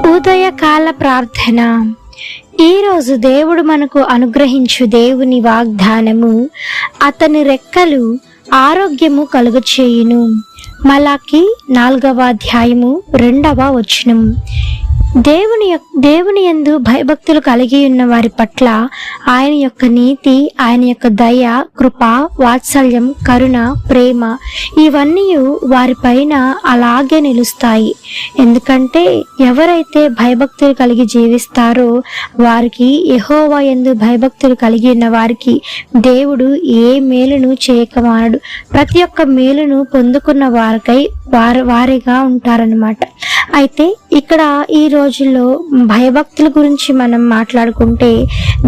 ఉదయకాల ప్రార్థన. ఈరోజు దేవుడు మనకు అనుగ్రహించు దేవుని వాగ్దానము, అతని రెక్కలు ఆరోగ్యము కలుగచేయును. మలాకి 4వ అధ్యాయము 2వ వచనం. దేవుని యందు భయభక్తులు కలిగి ఉన్న వారి పట్ల ఆయన యొక్క నీతి, ఆయన యొక్క దయ, కృప, వాత్సల్యం, కరుణ, ప్రేమ ఇవన్నీ వారిపైన అలాగే నిలుస్తాయి. ఎందుకంటే ఎవరైతే భయభక్తులు కలిగి జీవిస్తారో వారికి, యెహోవా యందు భయభక్తులు కలిగి ఉన్న వారికి దేవుడు ఏ మేలును చేయకమానడు. ప్రతి ఒక్క మేలును పొందుకున్న వారికై వారిగా ఉంటారన్నమాట. అయితే ఇక్కడ ఈ రోజుల్లో భయభక్తుల గురించి మనం మాట్లాడుకుంటే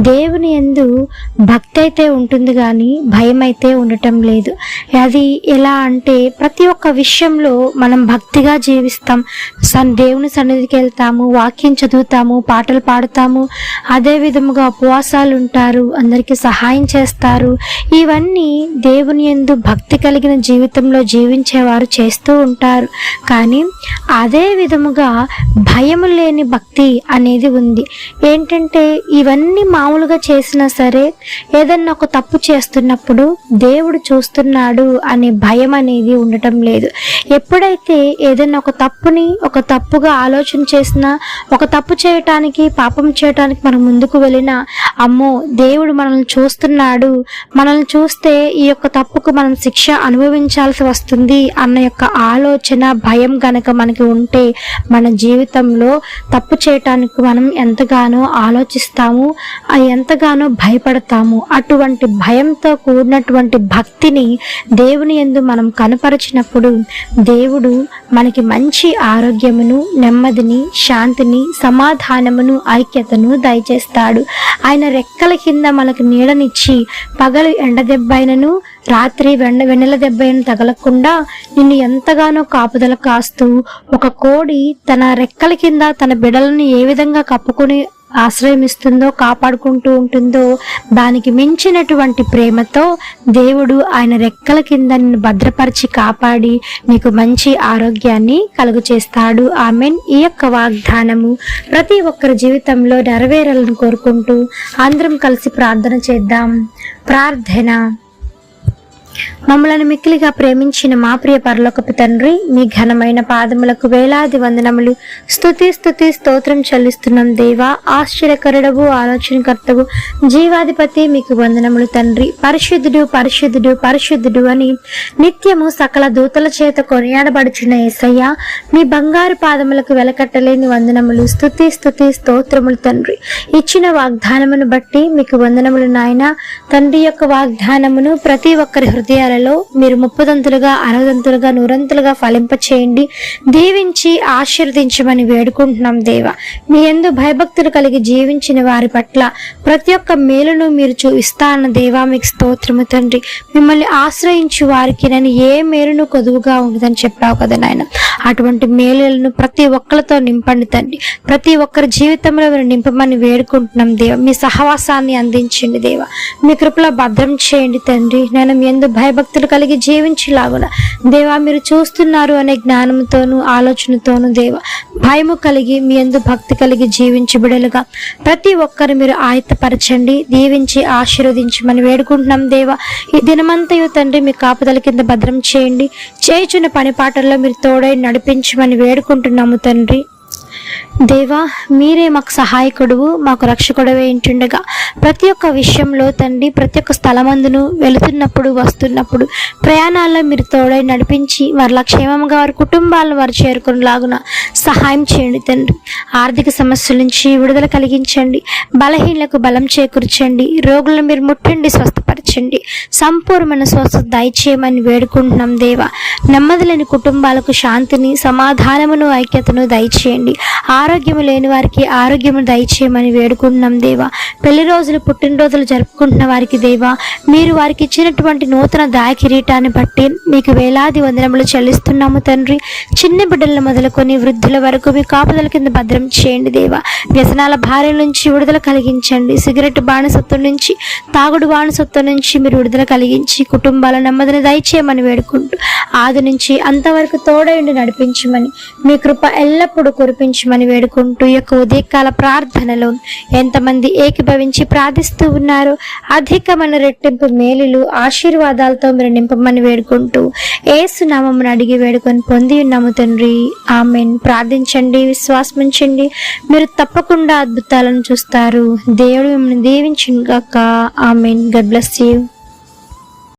దేవుని యందు భక్తి అయితే ఉంటుంది కానీ భయం అయితే ఉండటం లేదు. అది ఎలా అంటే ప్రతి ఒక్క విషయంలో మనం భక్తిగా జీవిస్తాం. దేవుని సన్నిధికి వెళ్తాము, వాక్యం చదువుతాము, పాటలు పాడుతాము, అదే విధముగా ఉపవాసాలు ఉంటారు, అందరికీ సహాయం చేస్తారు. ఇవన్నీ దేవుని యందు భక్తి కలిగిన జీవితంలో జీవించేవారు చేస్తూ ఉంటారు. కానీ అదే విధముగా భయము లేని భక్తి అనేది ఉంది. ఏంటంటే ఇవన్నీ మామూలుగా చేసినా సరే ఏదన్నా ఒక తప్పు చేస్తున్నప్పుడు దేవుడు చూస్తున్నాడు అనే భయం అనేది ఉండటం లేదు. ఎప్పుడైతే ఏదైనా ఒక తప్పుగా ఆలోచన చేసినా, ఒక తప్పు చేయటానికి, పాపం చేయటానికి మనం ముందుకు వెళ్ళినా, అమ్మో దేవుడు మనల్ని చూస్తున్నాడు, మనల్ని చూస్తే ఈ యొక్క తప్పుకు మనం శిక్ష అనుభవించాల్సి వస్తుంది అన్న యొక్క ఆలోచన, భయం గనక మనకి ఉంటే మన జీవితంలో తప్పు చేయటానికి మనం ఎంతగానో ఆలోచిస్తాము, ఎంతగానో భయపడతాము. అటువంటి భయంతో కూడినటువంటి భక్తిని దేవుని యందు మనం కనపరిచినప్పుడు దేవుడు మనకి మంచి ఆరోగ్యమును, నెమ్మదిని, శాంతిని, సమాధానమును, ఐక్యతను దయచేస్తాడు. ఆయన రెక్కల కింద మనకు నీడనిచ్చి పగలు ఎండ దెబ్బైనను, రాత్రి వెన్నెల దెబ్బైన తగలకుండా నిన్ను ఎంతగానో కాపుదల కాస్తూ, ఒక కోడి తన రెక్కల కింద తన బిడలను ఏ విధంగా కప్పుకొని ఆశ్రయమిస్తుందో, కాపాడుకుంటూ ఉంటుందో, దానికి మించినటువంటి ప్రేమతో దేవుడు ఆయన రెక్కల కింద నిన్ను భద్రపరిచి కాపాడి నీకు మంచి ఆరోగ్యాన్ని కలుగు చేస్తాడు. ఆమెన్. ఈ యొక్క వాగ్దానము ప్రతి ఒక్కరి జీవితంలో నెరవేరాలని కోరుకుంటూ అందరం కలిసి ప్రార్థన చేద్దాం. ప్రార్థన. మమ్మలను మిక్కిలిగా ప్రేమించిన మా ప్రియ పరలోకపు తండ్రి, మీ ఘనమైన పాదములకు వేలాది వందనములు, స్తుతి స్తోత్రం చెల్లిస్తున్నాం దేవా. ఆశ్చర్యకరుడవు, ఆలోచనకర్తవు, జీవాధిపతి మీకు వందనములు తండ్రి. పరిశుద్ధుడు పరిశుద్ధుడు పరిశుద్ధుడు అని నిత్యము సకల దూతల చేత కొనియాడబడుచున్న యేసయ్య, మీ బంగారు పాదములకు వెలకట్టలేని వందనములు, స్తుతి స్తోత్రములు తండ్రి. ఇచ్చిన వాగ్దానమును బట్టి మీకు వందనములు నాయన. తండ్రి యొక్క వాగ్దానమును ప్రతి ఒక్కరి హృదయాలలో మీరు 30దంతులుగా, 60దంతులుగా, 100దంతులుగా ఫలింపచేయండి, దీవించి ఆశీర్వదించమని వేడుకుంటున్నాం దేవా. మీ యందు భయభక్తులు కలిగి జీవించిన వారి పట్ల ప్రతి ఒక్క మేలును మీరు చూపిస్తాన్న దేవా, మీకు స్తోత్రము తండ్రి. మిమ్మల్ని ఆశ్రయించు వారికి నేను ఏ మేలును కొదువుగా ఉండదని చెప్పావు కదా నాయన. అటువంటి మేలులను ప్రతి ఒక్కరితో నింపండి తండ్రి. ప్రతి ఒక్కరి జీవితంలో మీరు నింపమని వేడుకుంటున్నాం దేవా. మీ సహవాసాన్ని అందించండి దేవా. మీ కృపలో భద్రం చేయండి తండ్రి. నేను మీ యందు భయభక్తులు కలిగి జీవించేలాగున దేవా మీరు చూస్తున్నారు అనే జ్ఞానంతోనూ ఆలోచనతోనూ దేవా భయము కలిగి మీ యందు భక్తి కలిగి జీవించి బిడలుగా ప్రతి ఒక్కరు మీరు ఆయత్తపరచండి, దీవించి ఆశీర్వదించమని వేడుకుంటున్నాం దేవా. ఈ దినమంతయు తండ్రి మీ కాపుదల కింద భద్రం చేయండి. చేయుచున్న పనిపాటల్లో మీరు తోడై నడిపించమని వేడుకుంటున్నాము తండ్రి. దేవా మీరే మాకు సహాయకుడు, మాకు రక్షకుడవే ఉంటుండగా ప్రతి ఒక్క విషయంలో తండ్రి, ప్రతి ఒక్క స్థలమందును వెళుతున్నప్పుడు, వస్తున్నప్పుడు, ప్రయాణాల్లో మీరు తోడై నడిపించి వారి క్షేమంగా వారి కుటుంబాలను వారు చేరుకునేలాగున సహాయం చేయండి తండ్రి. ఆర్థిక సమస్యల నుంచి విడుదల కలిగించండి, బలహీనలకు బలం చేకూర్చండి, రోగులను మీరు ముట్టండి, స్వస్థపరచండి, సంపూర్ణమైన స్వస్థత దయచేయమని వేడుకుంటున్నాం దేవా. నెమ్మది లేని కుటుంబాలకు శాంతిని, సమాధానమును, ఐక్యతను దయచేయండి. ఆరోగ్యము లేని వారికి ఆరోగ్యము దయచేయమని వేడుకుంటున్నాం దేవా. పెళ్లి రోజులు, పుట్టినరోజులు జరుపుకుంటున్న వారికి దేవా మీరు వారికి ఇచ్చినటువంటి నూతన కిరీటాన్ని బట్టి మీకు వేలాది వందనములు చెల్లిస్తున్నాము తండ్రి. చిన్న బిడ్డలను మొదలుకొని వృద్ధుల వరకు మీ కాపుదల కింద భద్రం చేయండి దేవా. వ్యసనాల భార్య నుంచి విడుదల కలిగించండి. సిగరెట్ బానిసత్వం నుంచి, తాగుడు బానిసత్వం నుంచి మీరు విడుదల కలిగించి కుటుంబాల నెమ్మదిని దయచేయమని వేడుకుంటూ ఆది నుంచి అంతవరకు తోడయుండి నడిపించమని, మీ కృప ఎల్లప్పుడూ కురిపించమని నడిపించమని వేడుకుంటూ ఈ యొక్క ఉదయకాల ప్రార్థనలో ఎంతమంది ఏకీభవించి ప్రార్థిస్తూ ఉన్నారు, అధికమైన రెట్టింపు మేలులు ఆశీర్వాదాలతో మీరు నింపమని వేడుకుంటూ యేసు నామమున అడిగి వేడుకొని పొంది ఉన్నాము తండ్రి, ఆమెన్. ప్రార్థించండి, విశ్వాసం ఉంచండి, మీరు తప్పకుండా అద్భుతాలను చూస్తారు. దేవుడు మిమ్మల్ని దీవించును గాక. ఆమెన్. God bless you.